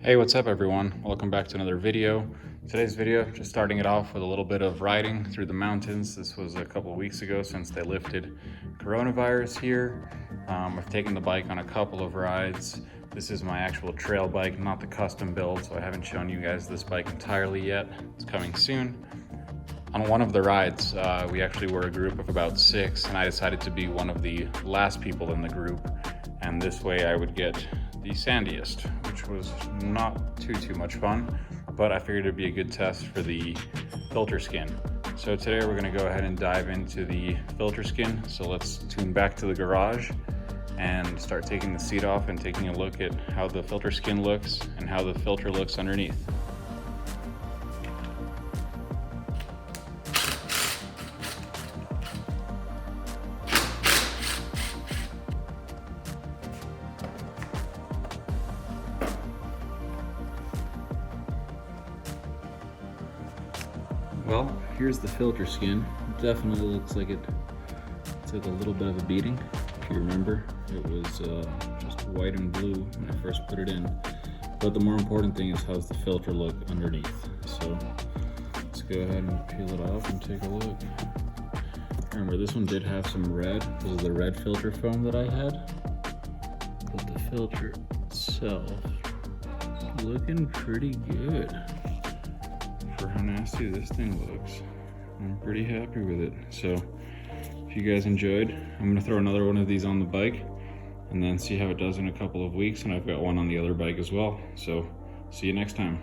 Hey, what's up everyone? Welcome back to another video. Today's video, just starting it off with a little bit of riding through the mountains. This was a couple of weeks ago since they lifted coronavirus here. I've taken the bike on a couple of rides. This is my actual trail bike, not the custom build, so I haven't shown you guys this bike entirely yet. It's coming soon. On one of the rides, we actually were a group of about 6, and I decided to be one of the last people in the group, and this way I would get the sandiest, which was not too much fun, but I figured it'd be a good test for the filter skin. So today we're gonna go ahead and dive into the filter skin. So let's tune back to the garage and start taking the seat off and taking a look at how the filter skin looks and how the filter looks underneath. Well, here's the filter skin. It definitely looks like it took a little bit of a beating. If you remember, it was just white and blue when I first put it in. But the more important thing is how's the filter look underneath. So let's go ahead and peel it off and take a look. Remember, this one did have some red. This is the red filter foam that I had. But the filter itself is looking pretty good. For how nasty this thing looks, I'm pretty happy with it. So if you guys enjoyed, I'm gonna throw another one of these on the bike and then see how it does in a couple of weeks, and I've got one on the other bike as well. So see you next time.